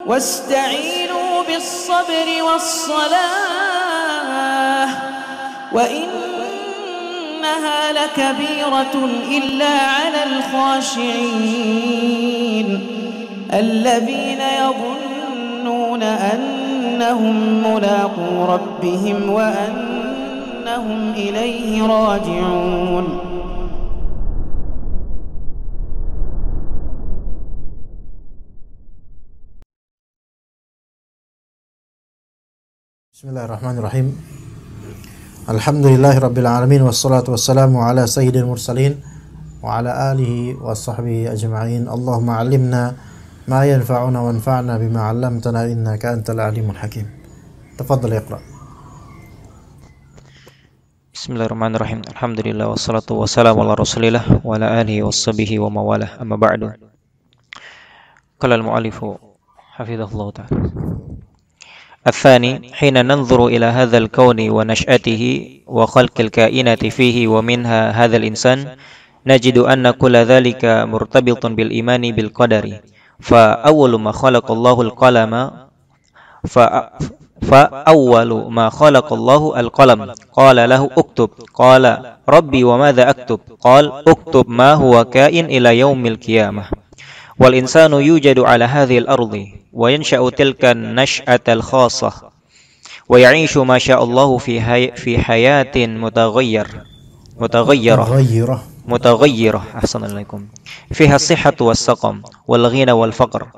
واستعينوا بالصبر والصلاة وإنها لكبيرة إلا على الخاشعين الذين يظنون أنهم ملاقو ربهم وأنهم إليه راجعون. Bismillahirrahmanirrahim. Alhamdulillahirabbil alamin wassalatu wassalamu ala sayyidil mursalin wa ala alihi wa sahbihi ajma'in. Allahumma 'allimna ma yanfa'una wanfa'na bima 'allamtana innaka antal alimul hakim. Tafadhal iqra. Bismillahirrahmanirrahim. Alhamdulillah wassalatu wassalamu ala Rasulillah wa ala alihi washabihi wa mawalah. Amma ba'du. Qala al-mu'allifu hafizahullah ta'ala. الثاني حين ننظر إلى هذا الكون ونشأته وخلق الكائنات فيه ومنها هذا الإنسان نجد أن كل ذلك مرتبط بالإيمان بالقدر فأول ما خلق الله القلم قال له اكتب قال ربي وماذا أكتب قال اكتب ما هو كائن إلى يوم القيامة والإنسان يوجد على هذه الأرض وينشأ تلك النشأة الخاصة ويعيش ما شاء الله في حياة متغيرة أحسن عليكم فيها الصحة والسقم والغنى والفقر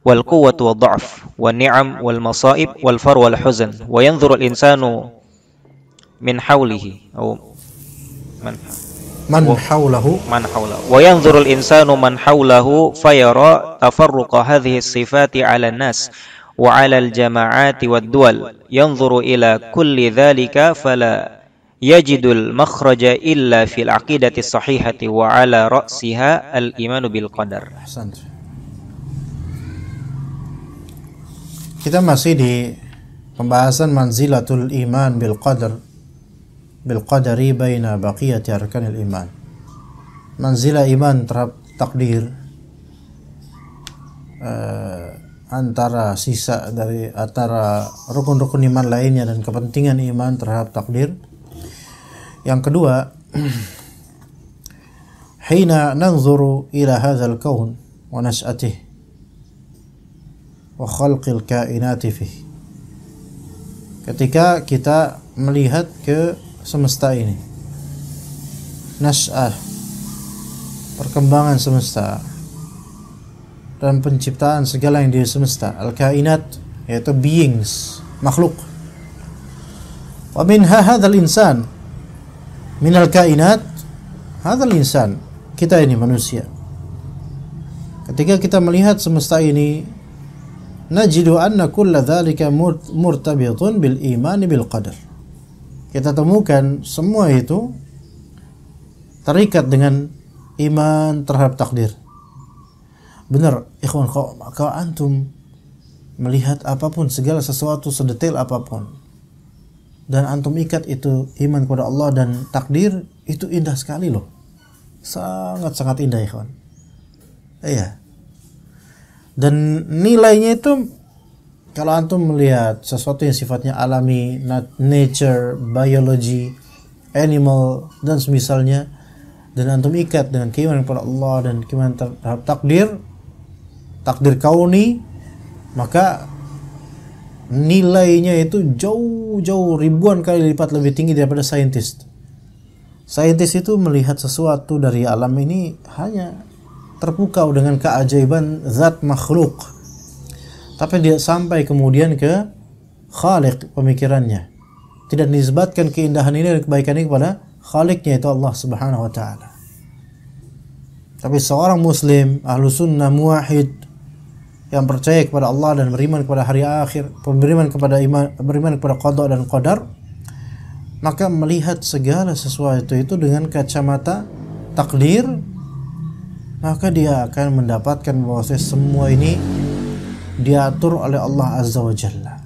والقوة والضعف والنعم والمصائب والفر والحزن وينظر الإنسان من حوله وينظر الإنسان من حوله فيرى تفرق هذه الصفات على الناس وعلى الجماعات والدول ينظر إلى كل ذلك فلا يجد المخرج إلا في العقيدة الصحيحة وعلى رأسها الإيمان بالقدر. Kita masih di pembahasan manzilatul iman bil qadari baina baqiyati arkanil iman. Manzilah iman terhadap takdir antara rukun-rukun iman lainnya dan kepentingan iman terhadap takdir. Yang kedua, hina nanzuru ila hadzal kaun wa nas'atihi wa khalqil kainati fihi. Ketika kita melihat ke semesta ini, nas'ah, perkembangan semesta dan penciptaan segala yang di semesta, al-kainat yaitu beings, makhluk. Wa minha hadzal insan, minal kainat hadzal insan, kita ini manusia. Ketika kita melihat semesta ini, najidu anna kulla dzalika murtabitun bil imani bil qadar. Kita temukan semua itu terikat dengan iman terhadap takdir. Benar, ikhwan, kalau antum melihat apapun, segala sesuatu sedetail apapun, dan antum ikat itu iman kepada Allah dan takdir, itu indah sekali loh. Sangat-sangat indah, ikhwan. Iya. Dan nilainya itu, kalau antum melihat sesuatu yang sifatnya alami, nature, biology, animal, dan semisalnya, dan antum ikat dengan keimanan kepada Allah dan keimanan terhadap takdir kauni, maka nilainya itu jauh ribuan kali lipat lebih tinggi daripada saintis. Saintis itu melihat sesuatu dari alam ini hanya terpukau dengan keajaiban zat makhluk, tapi dia sampai kemudian ke Khaliq pemikirannya, tidak dinisbatkan keindahan ini dan kebaikan ini kepada Khaliqnya, itu Allah Subhanahu wa taala. Tapi seorang muslim ahlu sunnah muwahhid yang percaya kepada Allah dan beriman kepada hari akhir, beriman kepada qada dan qadar, maka melihat segala sesuatu itu dengan kacamata takdir, maka dia akan mendapatkan bahwa semua ini diatur oleh Allah Azza wa Jalla.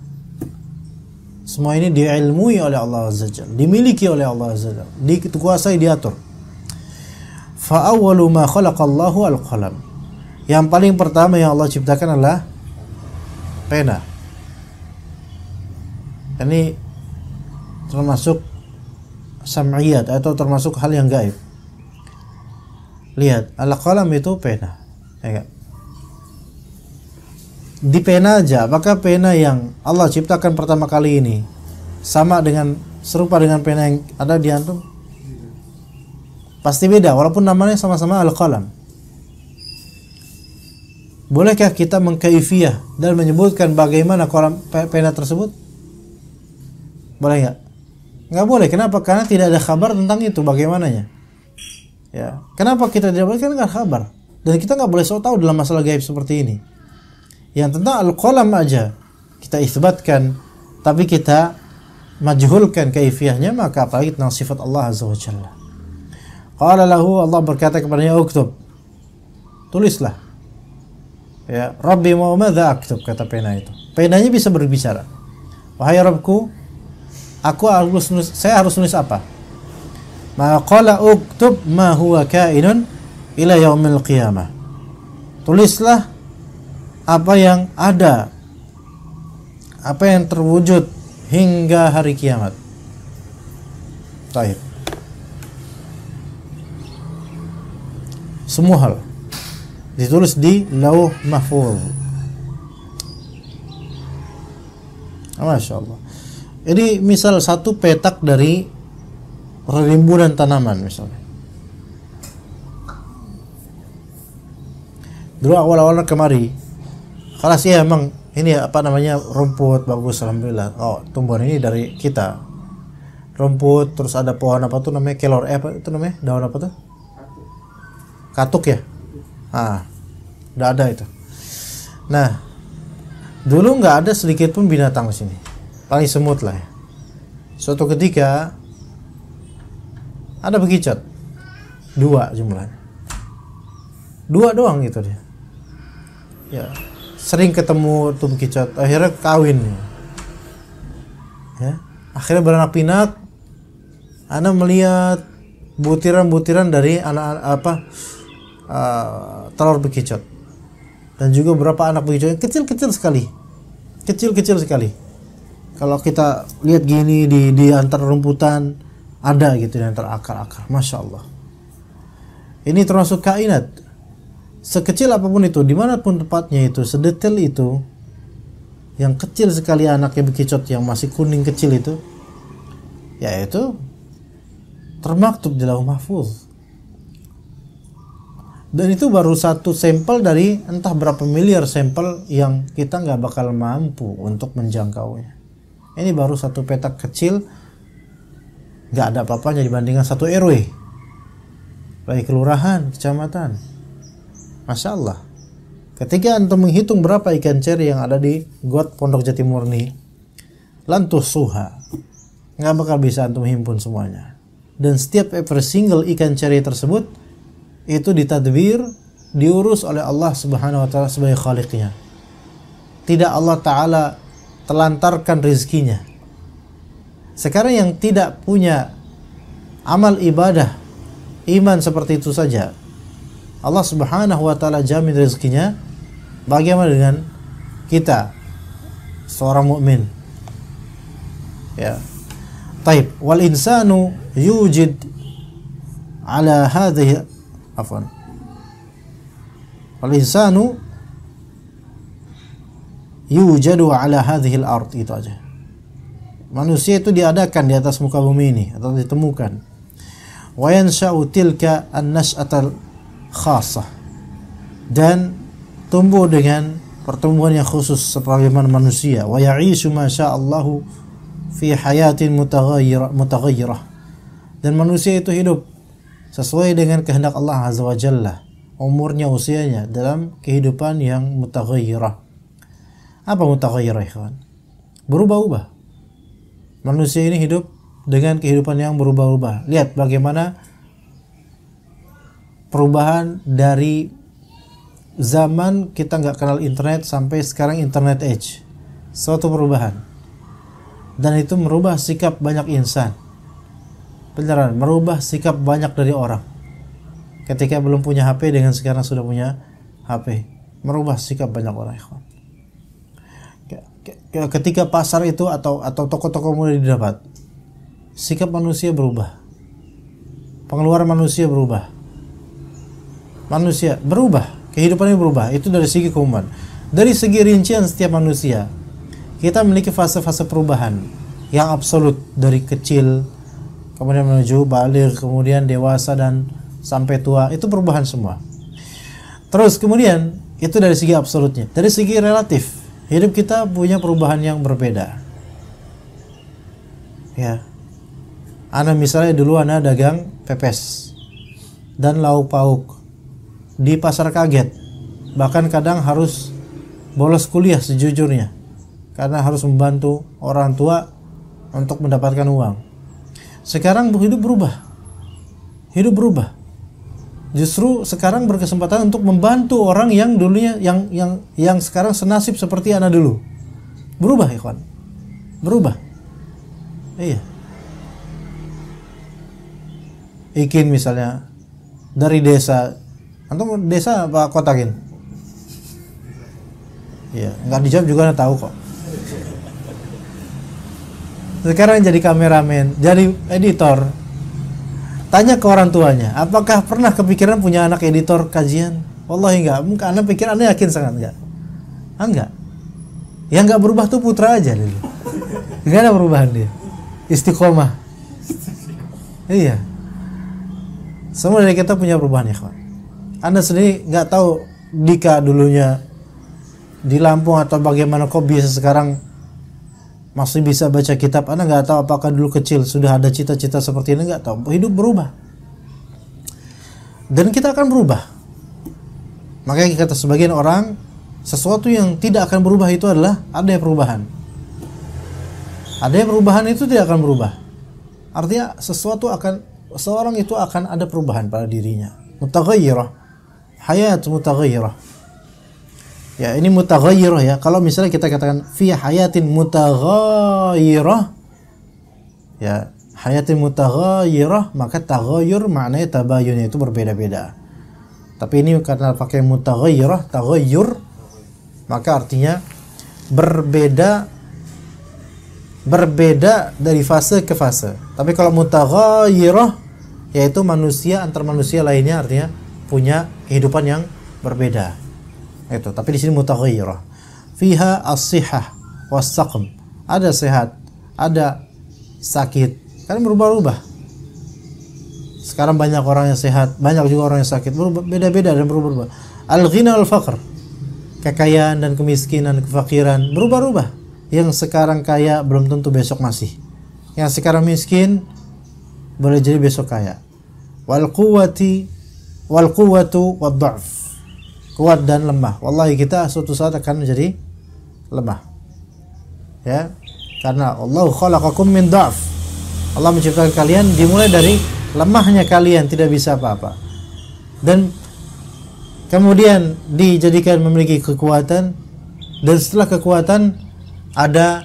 Semua ini diilmui oleh Allah Azza wa Jalla, dimiliki oleh Allah Azza wa Jalla, dikuasai, diatur. Fa awwalu ma khalaqallahu al-qalam. Yang paling pertama yang Allah ciptakan adalah pena. Ini termasuk sam'iyat atau termasuk hal yang gaib. Lihat, al-qalam itu pena. Ya, di pena aja, apakah pena yang Allah ciptakan pertama kali ini serupa dengan pena yang ada di antum? Pasti beda, walaupun namanya sama-sama al-qalam. Bolehkah kita mengkaifiyah dan menyebutkan bagaimana pena tersebut? Boleh nggak? Nggak boleh. Kenapa? Karena tidak ada kabar tentang itu bagaimananya. Ya. Kenapa kita tidak boleh? Karena nggak kabar. Dan kita nggak boleh so tahu dalam masalah gaib seperti ini. Yang tentang al-qalam aja kita isbatkan, tapi kita majhulkan kaifiyahnya, maka apalagi tentang sifat Allah Azza wa Jalla. Qala lahu, Allah berkata kepadanya, uktub, tulislah. Ya, Rabbi mau madza aktub, kata pena itu. Penanya bisa berbicara. Wahai Rabbku, saya harus nulis apa? Maka qala uktub ma huwa kainun ila yaumil qiyamah. Tulislah apa yang ada, apa yang terwujud hingga hari kiamat. Baik. Semua hal ditulis di Lauh Mahfuz. Masya Allah. Ini misal satu petak dari rimbunan tanaman misalnya. Dulu awal-awal kemari, kalau sih emang ini apa namanya rumput bagus, alhamdulillah. Oh, tumbuhan ini dari kita. Rumput, terus ada pohon apa tuh namanya kelor, apa itu namanya? Daun apa tuh? Katuk ya. Udah ada itu. Nah, dulu nggak ada sedikit pun binatang di sini. Paling semut lah ya. Suatu ketika ada bekicot, 2 jumlahnya, 2 doang gitu dia. Ya, sering ketemu tuh bekicot, akhirnya kawin. Ya, akhirnya beranak pinak. Ana melihat butiran-butiran dari telur bekicot, dan juga beberapa anak bekicot kecil-kecil sekali, kecil-kecil sekali. Kalau kita lihat gini di antara rumputan ada gitu, di antara akar-akar. Masya Allah. Ini termasuk kainat. Sekecil apapun itu, dimanapun tempatnya itu, sedetail itu, yang kecil sekali anaknya bekicot yang masih kuning kecil itu, yaitu termaktub di Lauh Mahfuz. Dan itu baru satu sampel dari entah berapa miliar sampel yang kita nggak bakal mampu untuk menjangkaunya. Ini baru satu petak kecil, nggak ada apa-apanya dibandingkan satu RW, baik kelurahan, kecamatan. Masya Allah. Ketika antum menghitung berapa ikan ceri yang ada di got Pondok Jati Murni, lantus suha, nggak bakal bisa antum himpun semuanya. Dan setiap every single ikan ceri tersebut itu ditadbir, diurus oleh Allah Subhanahu wa taala sebagai khaliqnya. Tidak Allah taala telantarkan rezekinya. Sekarang yang tidak punya amal ibadah, iman seperti itu saja, Allah Subhanahu wa taala jamin rezekinya. Bagaimana dengan kita seorang mukmin? Ya. Taib, wal insanu yujid ala hadhihi afwan. Wal insanu yujadu ala hadhil ard, itu aja. Manusia itu diadakan di atas muka bumi ini atau ditemukan. Wa yansha'u tilka an-nash'atal khassah, dan tumbuh dengan pertumbuhan yang khusus sebagaimana manusia. Wa ya'ishu ma sya'allahu fi hayatin mutaghayyirah, dan manusia itu hidup sesuai dengan kehendak Allah Azza wa Jalla, umurnya, usianya dalam kehidupan yang mutaghayyirah. Apa mutaghayyirah, ikhwan? Berubah-ubah. Manusia ini hidup dengan kehidupan yang berubah-ubah. Lihat bagaimana perubahan dari zaman kita nggak kenal internet sampai sekarang internet age. Suatu perubahan. Dan itu merubah sikap banyak insan. Beneran, merubah sikap banyak dari orang. Ketika belum punya HP dengan sekarang sudah punya HP. Merubah sikap banyak orang, ikhwan. ketika pasar itu atau toko-toko mulai didapat, sikap manusia berubah, pengeluaran manusia berubah, kehidupannya berubah. Itu dari segi keumuman. Dari segi rincian setiap manusia, kita memiliki fase-fase perubahan yang absolut, dari kecil kemudian menuju baligh, kemudian dewasa dan sampai tua. Itu perubahan semua. Terus kemudian itu dari segi absolutnya. Dari segi relatif, hidup kita punya perubahan yang berbeda. Ya, ana misalnya dulu ana dagang pepes dan lauk pauk di pasar kaget, bahkan kadang harus bolos kuliah sejujurnya karena harus membantu orang tua untuk mendapatkan uang. Sekarang hidup berubah. Justru sekarang berkesempatan untuk membantu orang yang dulunya yang sekarang senasib seperti anak dulu. Berubah, ikhwan. Berubah. Iya. Ikin misalnya dari desa, antum desa apa kotakin? Iya, nggak dijawab juga anda tahu kok. Sekarang jadi kameramen, jadi editor. Tanya ke orang tuanya, apakah pernah kepikiran punya anak editor kajian? Wallahi enggak. Mungkin anda pikir, anda yakin sangat enggak? Enggak. Yang enggak berubah tuh putra aja dulu. Enggak ada perubahan dia. Istiqomah. Iya. Semua dari kita punya perubahan, ya kawan. Anda sendiri enggak tahu Dika dulunya di Lampung atau bagaimana kok bisa sekarang masih bisa baca kitab. Anda nggak tahu apakah dulu kecil sudah ada cita-cita seperti ini, nggak tahu. Hidup berubah dan kita akan berubah. Makanya kata sebagian orang, sesuatu yang tidak akan berubah itu adalah adanya perubahan. Adanya perubahan itu tidak akan berubah. Artinya seorang itu akan ada perubahan pada dirinya. Mutaghayyirah, hayat mutaghayyirah. Ya, ini mutaghayyirah ya. Kalau misalnya kita katakan fi hayatin mutaghayyirah, ya, hayatin mutaghayyirah, maka taghayyur maknanya tabayun, itu berbeda-beda. Tapi ini karena pakai mutaghayyirah, taghayyur, maka artinya berbeda dari fase ke fase. Tapi kalau mutaghayyirah, yaitu manusia antar manusia lainnya, artinya punya kehidupan yang berbeda. Itu. Tapi di sini mutaghayyirah. Fiha as-sihah was-saqm. Ada sehat, ada sakit. Kan berubah-ubah. Sekarang banyak orang yang sehat, banyak juga orang yang sakit. Beda-beda dan berubah-ubah. Al-ghina wal-faqr. Kekayaan dan kemiskinan, kefakiran berubah-ubah. Yang sekarang kaya belum tentu besok masih. Yang sekarang miskin boleh jadi besok kaya. Wal-quwwatu wad-dha'f. Kuat dan lemah. Wallahi kita suatu saat akan menjadi lemah. Ya. Karena Allah khalaqakum min dha'f. Allah menciptakan kalian dimulai dari lemahnya kalian, tidak bisa apa-apa. Dan kemudian dijadikan memiliki kekuatan, dan setelah kekuatan ada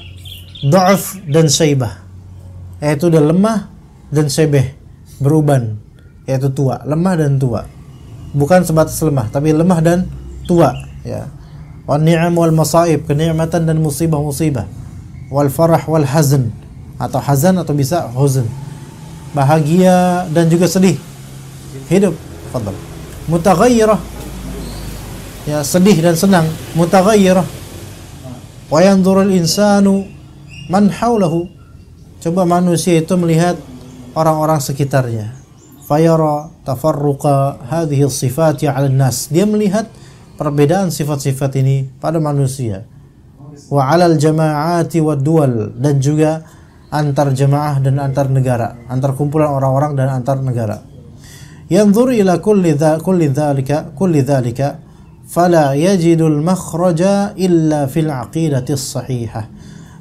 dha'f dan syaibah. Yaitu udah lemah dan syaibah, beruban, yaitu tua, lemah dan tua. Bukan sebatas lemah, tapi lemah dan tua, ya. Wan ni'am wal masaib, kenikmatan dan musibah-musibah. Wal farah wal hazan, atau hazan atau bisa huzn. Bahagia dan juga sedih. Hidup, fadhal. Mutaghayyirah. Ya, sedih dan senang, mutaghayyirah. Wa yanzurul insanu man haulahu. Coba manusia itu melihat orang-orang sekitarnya. Fayara tafarruqa hadhihi sifati 'ala an-nas. Dia melihat perbedaan sifat-sifat ini pada manusia. Wa 'alal jama'ati wad-duwal, dan juga antar jamaah dan antar negara, antar kumpulan orang-orang dan antar negara. Yanzur ila kulli dhalika fala yajidul makhraja illa fil 'aqidati as-sahihah.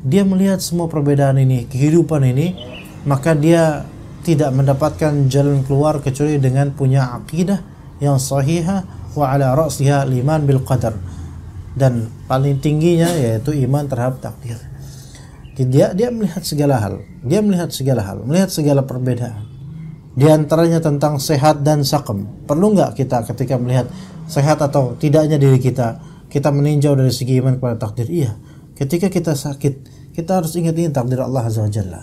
Dia melihat semua perbedaan ini, kehidupan ini, maka dia tidak mendapatkan jalan keluar kecuali dengan punya akidah yang sahihah, wa ala ra'siha iman bil qadar, dan paling tingginya yaitu iman terhadap takdir. Dia melihat segala hal, melihat segala perbedaan. Di antaranya tentang sehat dan saqam. Perlu enggak kita ketika melihat sehat atau tidaknya diri kita meninjau dari segi iman kepada takdir? Iya. ketika kita sakit, kita harus ingat ini takdir Allah Azza wa Jalla.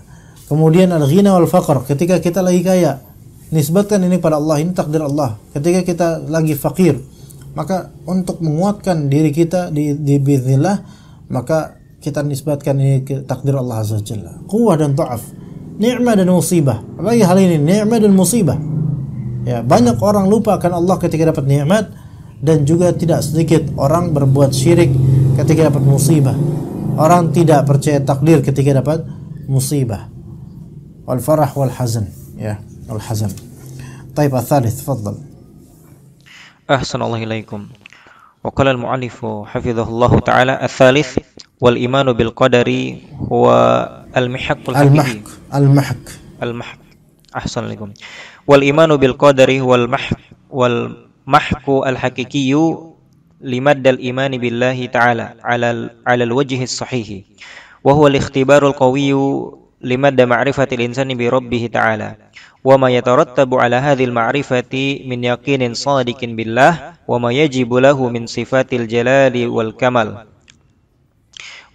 Kemudian al-ghina wal faqr, ketika kita lagi kaya, nisbatkan ini pada Allah, ini takdir Allah. Ketika kita lagi fakir, maka untuk menguatkan diri kita di biiznillah, maka kita nisbatkan ini ke takdir Allah Azza wa Jalla. Quwwah dan dha'af, ni'mah dan musibah. Apalagi hal ini, ni'mah dan musibah. Ya, banyak orang lupa akan Allah ketika dapat nikmat, dan juga tidak sedikit orang berbuat syirik ketika dapat musibah. Orang tidak percaya takdir ketika dapat musibah. Wal farah wal hazan, ya, al hazan. Taib al-thalith, tafadhal. Ahsanallahu ilaikum. Wa qala al-mu'allifu hafizahullah ta'ala al-thalith wal imanu bil qadari huwa al-mihaqul haqiqi. Al-mahq. Ahsanalaikum. Wal imanu bil qadari wal mahku al-haqiqiyyu limaddal imani billahi ta'ala ala al-wajhi as-sahih wa huwa al-ikhtibarul qawiyyu limadda ma'rifatil insani bi rabbih ta'ala wa ma yatarattabu ala hadhil ma'rifati min yaqinin sadiqin billah wa ma yajibu lahu min sifatil jalali wal kamal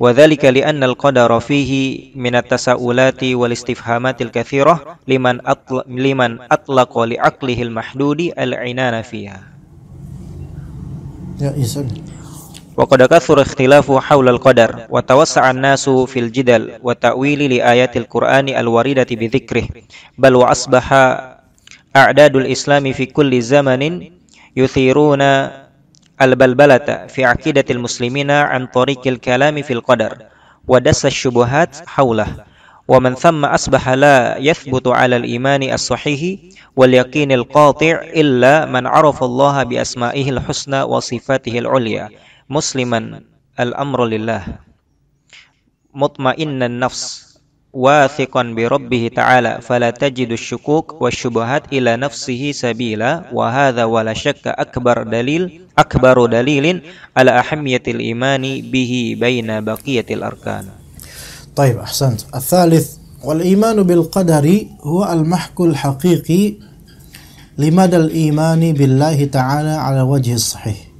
wa dhalika li anna al-qadara fihi min at-tasa'ulati wal istifhamatil katsirah liman atlaqa li aqlihi al-mahdudi al-inana fiha. Ya, isan. Wa qad kathura ikhtilafu haula al-qadar wa tawassa'a an-nasu fil jidal wa ta'wili li ayatil qur'ani al-waridati bi dzikrih bal wa asbaha a'dadul islami fi kulli zamanin yuthiruna al-balbalata fi aqidatil muslimina an tariqil kalami fil qadar wa dassa syubuhat haulah wa man thamma asbaha la yathbutu 'ala al-imani as-sahih wal yaqinil qati' illa man 'arafa Allah bi asma'ihil husna wa sifatihil 'ulya musliman al-amru lillah mutma'innan nafs wathiqan bi rabbih ta'ala fala tajidu syukuk wa syubuhat ila nafsihi sabila wa hadha wala syakka akbaru dalilin ala ahammiyatil imani bihi baina baqiyatil arkan. Taib, ahsant. Al-thalith wal imanu bil qadari huwa al-mahku al-haqiqi limadal imani billahi ta'ala ala wajhi sahih.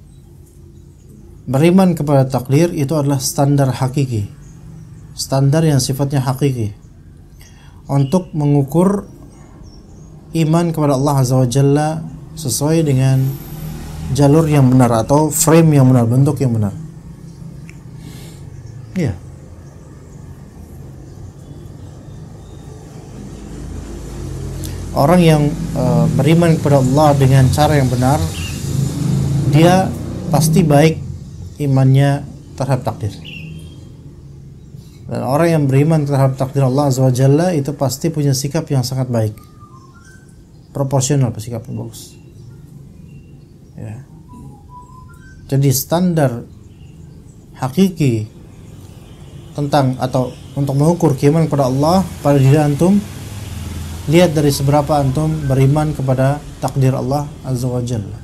Beriman kepada takdir itu adalah standar hakiki, standar yang sifatnya hakiki untuk mengukur iman kepada Allah Azza wa Jalla sesuai dengan jalur yang benar atau frame yang benar, bentuk yang benar. Ya. Orang yang beriman kepada Allah dengan cara yang benar, dia pasti baik imannya terhadap takdir. Dan orang yang beriman terhadap takdir Allah Azza wa Jalla itu pasti punya sikap yang sangat baik, proporsional, sikapnya bagus. Ya. Jadi standar hakiki tentang atau untuk mengukur keimanan kepada Allah pada diri antum, lihat dari seberapa antum beriman kepada takdir Allah Azza wa Jalla.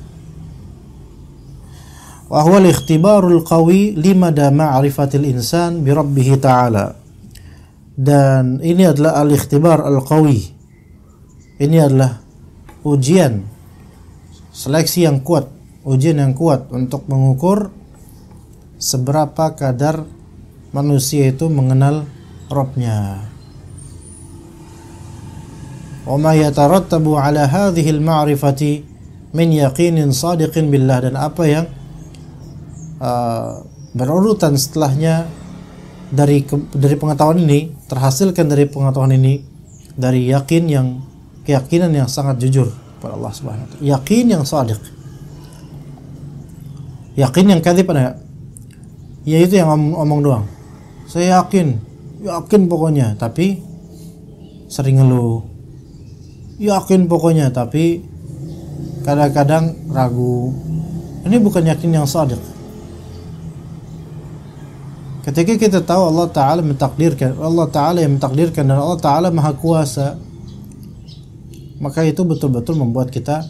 Wa huwa al-ikhtibarul qawi limada ma'rifatil insan bi rabbih ta'ala. Dan ini adalah al-ikhtibar al-qawi. Ini adalah ujian, seleksi yang kuat, ujian yang kuat untuk mengukur seberapa kadar manusia itu mengenal Rabb-nya. Wa ma yatarattabu ala hadhihi al-ma'rifati min yaqinin sadiqin billah, dan apa yang berurutan setelahnya dari pengetahuan ini, terhasilkan dari pengetahuan ini, dari keyakinan yang sangat jujur pada Allah Subhanahu wa taala. Yakin yang shadiq. Yakin yang kadzib ada? Ya itu yang omong doang. Saya yakin pokoknya, tapi sering ngeluh. Yakin pokoknya, tapi kadang-kadang ragu. Ini bukan yakin yang shadiq. Ketika kita tahu Allah Ta'ala mentakdirkan, Allah Ta'ala yang mentakdirkan, dan Allah Ta'ala Maha Kuasa, maka itu betul-betul membuat kita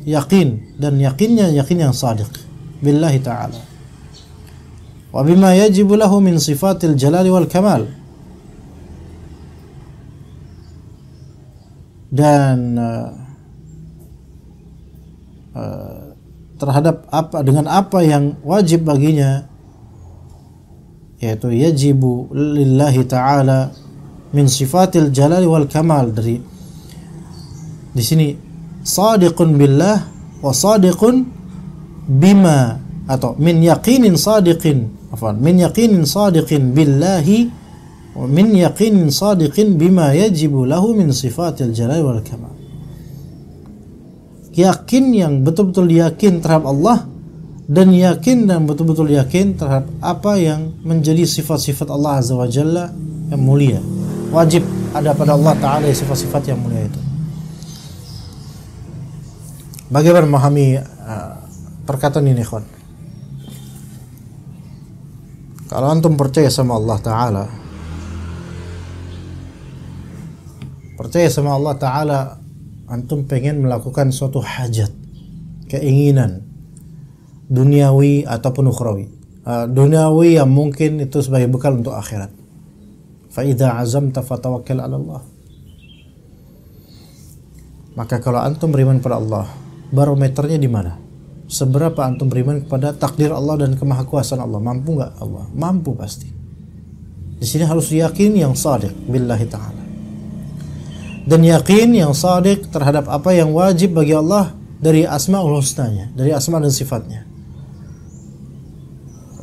yakin, dan yakinnya yakin yang shadiq billahi Ta'ala wa bima yajibu lahu min sifatil jalali wal kamal, dan terhadap dengan apa yang wajib baginya yaitu yajibu lillahi ta'ala min sifatil jalali wal kamal. Dari di sini sadiqun billah wa sadiqun bima, atau min yaqinin sadiqin billahi wa min yaqinin sadiqin bima yajibu lahu min sifatil jalali wal kamal. Yakin yang betul-betul yakin terhadap Allah, dan yakin dan betul-betul yakin terhadap apa yang menjadi sifat-sifat Allah Azza wa Jalla yang mulia. Wajib ada pada Allah Ta'ala sifat-sifat yang mulia itu. Bagaimana memahami perkataan ini, ikhwan? Kalau antum percaya sama Allah Ta'ala, antum pengen melakukan suatu hajat, keinginan duniawi ataupun ukhrawi. Duniawi yang mungkin itu sebagai bekal untuk akhirat. Fa idza azamta fatawakkal 'ala Allah. Maka kalau antum beriman pada Allah, barometernya di mana? Seberapa antum beriman kepada takdir Allah dan kemahakuasaan Allah? Mampu enggak Allah? Mampu pasti. Di sini harus yakin yang shadiq billahi ta'ala. Dan yakin yang shadiq terhadap apa yang wajib bagi Allah dari asmaul husnanya, dari asma dan sifatnya.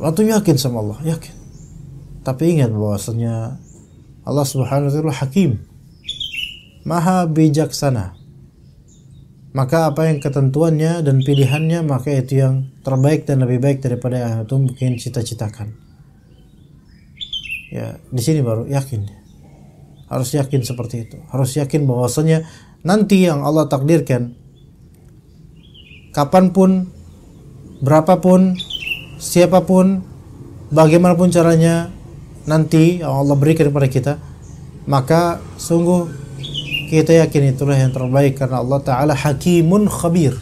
Antum yakin sama Allah, yakin. Tapi ingat bahwasanya Allah Subhanahu wa taala Hakim, Maha bijaksana. Maka apa yang ketentuannya dan pilihannya, maka itu yang terbaik dan lebih baik daripada yang antum mungkin cita-citakan. Ya, di sini baru yakin. Harus yakin seperti itu. Harus yakin bahwasanya nanti yang Allah takdirkan, kapanpun, berapapun, siapapun, bagaimanapun caranya, nanti yang Allah berikan kepada kita, maka sungguh kita yakin itulah yang terbaik, karena Allah Ta'ala Hakimun Khabir.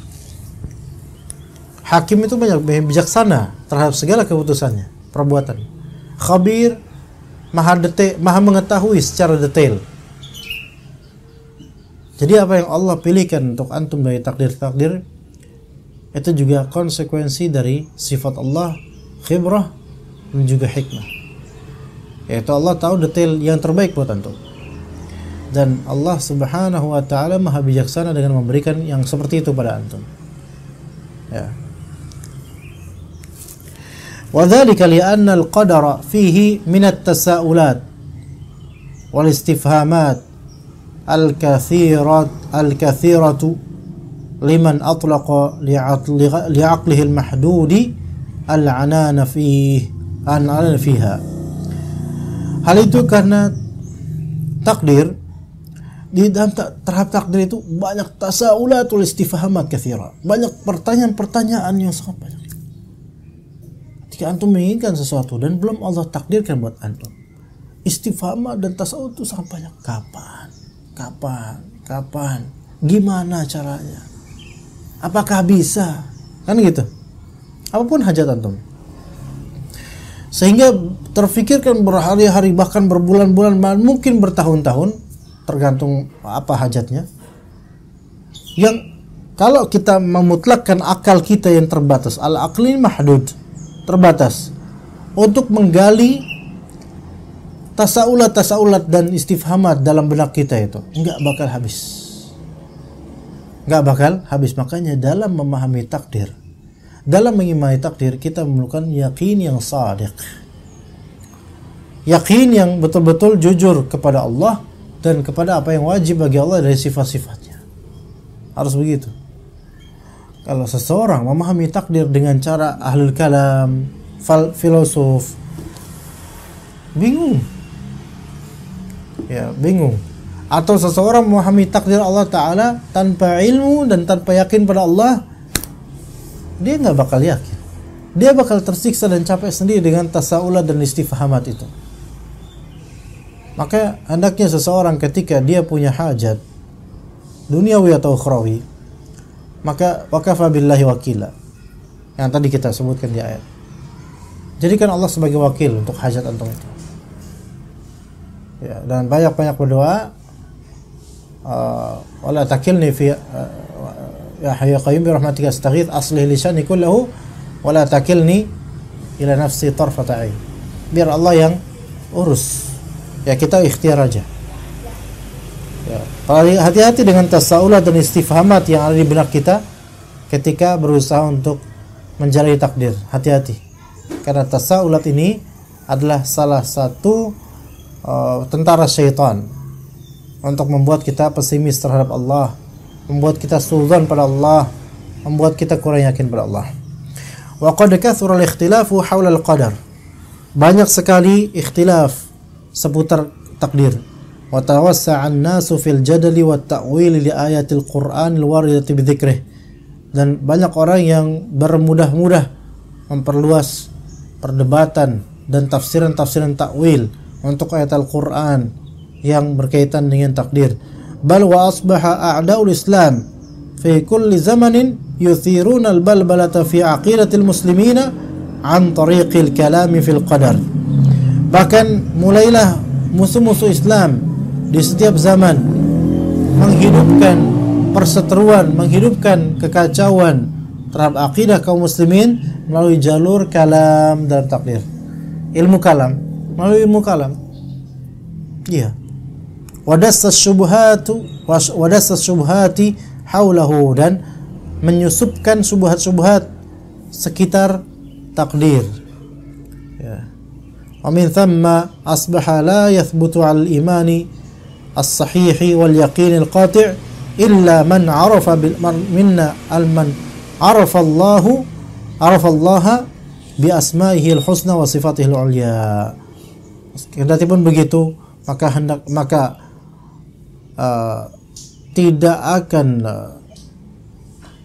Hakim itu banyak bijaksana terhadap segala keputusannya, perbuatan. Khabir, maha mengetahui secara detail. Jadi apa yang Allah pilihkan untuk antum dari takdir-takdir, itu juga konsekuensi dari sifat Allah, khibrah dan juga hikmah. Yaitu Allah tahu detail yang terbaik buat antum. Dan Allah Subhanahu wa taala Maha bijaksana dengan memberikan yang seperti itu pada antum. Ya. Wa dzalika li'anna al-qadara fihi min at-tasa'ulat wal istifhamat al-kathiratu liman atlaqa li'aqlihi al-mahdudi al-'anana fiha. Hal itu karena takdir, di dalam terhadap takdir itu banyak tasaulat wal istifhamat katsira, banyak pertanyaan-pertanyaan yang sangat banyak. Ketika antum menginginkan sesuatu dan belum Allah takdirkan buat antum, istifhamat dan tasawuf itu sangat banyak. Kapan, gimana caranya, apakah bisa, kan gitu. Apapun hajat antum, sehingga terfikirkan berhari-hari, bahkan berbulan-bulan, mungkin bertahun-tahun, tergantung apa hajatnya. Yang kalau kita memutlakkan akal kita yang terbatas, al-aqli mahdud, terbatas, untuk menggali tasaulat dan istifhamat dalam benak kita, itu enggak bakal habis. Makanya dalam memahami takdir, dalam mengimani takdir, kita memerlukan yakin yang shadiq, yakin yang betul-betul jujur kepada Allah dan kepada apa yang wajib bagi Allah dari sifat-sifatnya. Harus begitu. Kalau seseorang memahami takdir dengan cara ahlul kalam, filosof, bingung. Atau seseorang memahami takdir Allah Ta'ala tanpa ilmu dan tanpa yakin pada Allah, dia nggak bakal yakin. Dia bakal tersiksa dan capek sendiri dengan tasaulat dan istifhamat itu. Maka hendaknya seseorang ketika dia punya hajat duniawi atau ukhrawi, maka wakafa billahi wakila, yang tadi kita sebutkan di ayat. Jadikan Allah sebagai wakil untuk hajat antum itu. Ya, dan banyak-banyak berdoa, wala takilni fi ya hayya qayyum bi rahmatika astaghith aslih lisani kullahu wala takilni ila nafsi tarfata ain. biar Allah yang urus. Ya kita ikhtiar aja. Ya, hati-hati dengan tasaulat dan istifhamat yang ada di benak kita ketika berusaha untuk menjalani takdir. Hati-hati. Karena tasaulat ini adalah salah satu tentara syaitan untuk membuat kita pesimis terhadap Allah, membuat kita suudzon pada Allah, membuat kita kurang yakin pada Allah. Wa qad kathura al-ikhtilafu haula al-qadar. Banyak sekali ikhtilaf seputar takdir. Wa tawassa'a an-nasu fil jadali wat ta'wil li ayatil Qur'an al-waridati bi dzikrih. Dan banyak orang yang bermudah-mudah memperluas perdebatan dan tafsiran-tafsiran takwil untuk ayat Al-Qur'an yang berkaitan dengan takdir. Bal wa asbaha a'da'ul Islam fi kulli zamanin yuthiruna al-balbalata fi aqidatil muslimina an tariqil kalami fil qadar. Bahkan mulailah musuh-musuh Islam di setiap zaman menghidupkan perseteruan, menghidupkan kekacauan terhadap akidah kaum muslimin melalui jalur kalam dalam takdir. Ilmu kalam, melalui ilmu kalam. Iya. Wadassas syubhati haulahu, dan menyusupkan syubhat-syubhat sekitar takdir. Ya. Wa min thamma asbaha la yathbutu 'ala al-imani as-sahihi wal yaqin al-qati' illa man 'arafa minna al-man 'arafa Allah bi asma'ihi al-husna wa sifatihi al-'ulya. Kendati pun begitu, maka tidak akan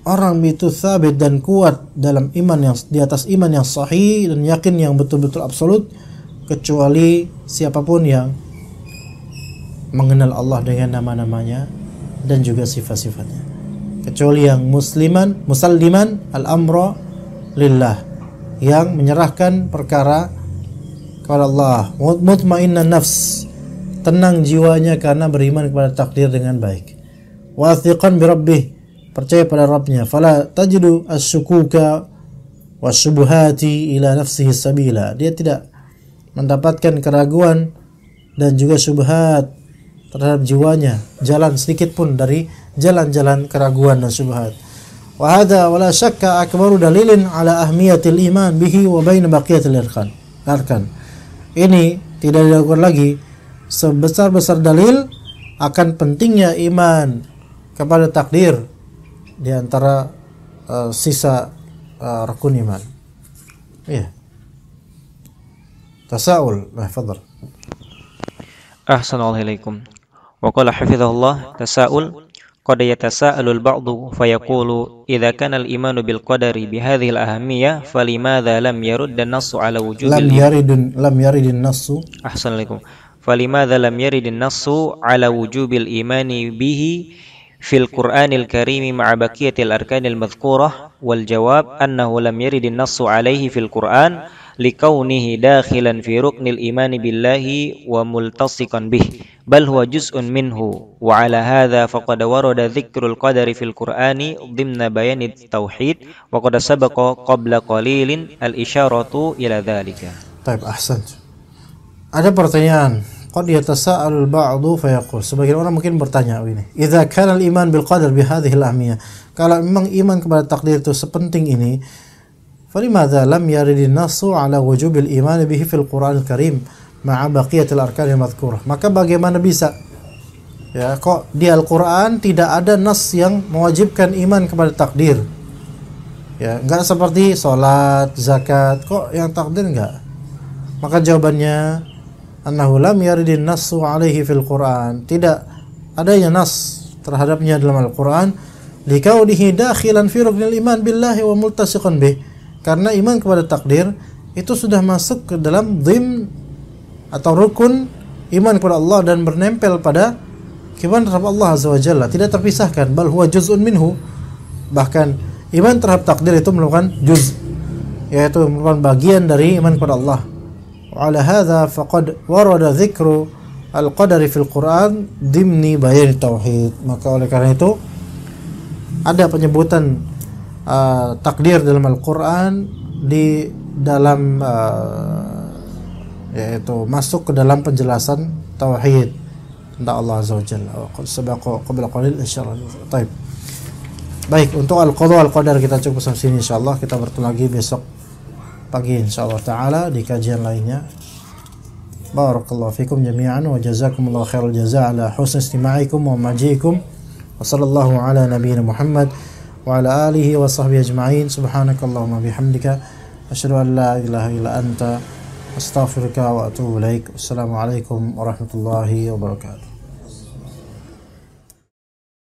orang itu sabit dan kuat dalam iman yang di atas iman yang sahih dan yakin yang betul-betul absolut, kecuali siapapun yang mengenal Allah dengan nama-namanya dan juga sifat-sifatnya, kecuali yang musalliman al-amra lillah, yang menyerahkan perkara kepada Allah, mutmainnan nafs, tenang jiwanya karena beriman kepada takdir dengan baik, wathiqan bi rabbih, percaya pada Rabbnya, fala tajidu asy-syukuka wasyubuhati ila nafsihi sabila, dia tidak mendapatkan keraguan dan juga syubhat terhadap jiwanya, jalan sedikit pun dari jalan-jalan keraguan dan syubhat. Wa hadha wala syakka akbaru dalilin ala ahmiyatil iman bihi wa bain baqiyatil arkan. Ini tidak dilakukan lagi sebesar-besar dalil akan pentingnya iman kepada takdir di antara sisa rukun iman. Iya. Tasaul, tafadhal. Ahsanallahu ilaikum. Wa qala hafizahullah, tasaul qad yatasaalu al-ba'du fayaqulu idza kana al-imanu bil qadari bi hadhihi al-ahamiyah falimadha lam yarud an-nassu ala wujub lam yarid an-nassu ahsanalaikum falimadha lam yarid an-nassu ala wujubil imani bihi fil Qur'anil Karim ma'a baqiyatil arkanil madhkurah, wal jawab annahu lam yarid an-nassu alayhi fil Qur'an likaunihi dakhilan fi ruknil imani billahi wa multasiqan bih, bal huwa juz'un minhu, wa ala hadha faqad warada dzikrul qadari fil Qur'ani dhimna bayanit tauhid wa qad sabaqa qabla qalilin al-isyaratu ila dzalika. Baik, ahsan. Ada pertanyaan, qad yatasaalul ba'du fayaqul, sebagian orang mungkin bertanya ini, idza kana al-iman bil qadar bi hadhihi al-ahmiyah, kalau memang iman kepada takdir itu sepenting ini, فلماذا لم يرد النص على وجوب الإيمان به في القرآن الكريم مع بقية الأركان المذكورة? Maka bagaimana bisa ya kok di Al-Quran tidak ada nas yang mewajibkan iman kepada takdir? Ya, enggak seperti salat, zakat, kok yang takdir enggak? Maka jawabannya annahu lam yaridin nassu alaihi fil Quran, tidak adanya nas terhadapnya dalam Al-Quran, likaudihi dakhilan fi ruknil iman billahi wa multasiqan bih, karena iman kepada takdir itu sudah masuk ke dalam dhim atau rukun iman kepada Allah dan bernempel pada iman terhadap Allah Azza wa Jalla, tidak terpisahkan, bal huwa juz'un minhu, bahkan iman terhadap takdir itu merupakan juz, yaitu merupakan bagian dari iman kepada Allah. Wa ala hadza faqad warada dzikru al-qadari fil Quran dimni bayan tauhid, maka oleh karena itu ada penyebutan takdir dalam Al-Quran di dalam yaitu masuk ke dalam penjelasan tauhid tentang Allah Azza wa Jalla. Sabaqa qabla qalil insyaallah. Baik, untuk al-qadha wal-qadar kita cukup sampai sini insyaallah. Kita bertemu lagi besok pagi insyaallah taala di kajian lainnya. Barakallahu fikum jami'an wa jazakumullahu khairal jazaa ala husni istima'ikum wa maji'ikum. Wa sallallahu ala nabiyyina Muhammad wa ala alihi wa sahbihi ajma'in. Subhanakallahumma bihamdika asyhadu an la ilaha illa anta astaghfiruka wa atubu ilaik. Wassalamu alaikum warahmatullahi wabarakatuh.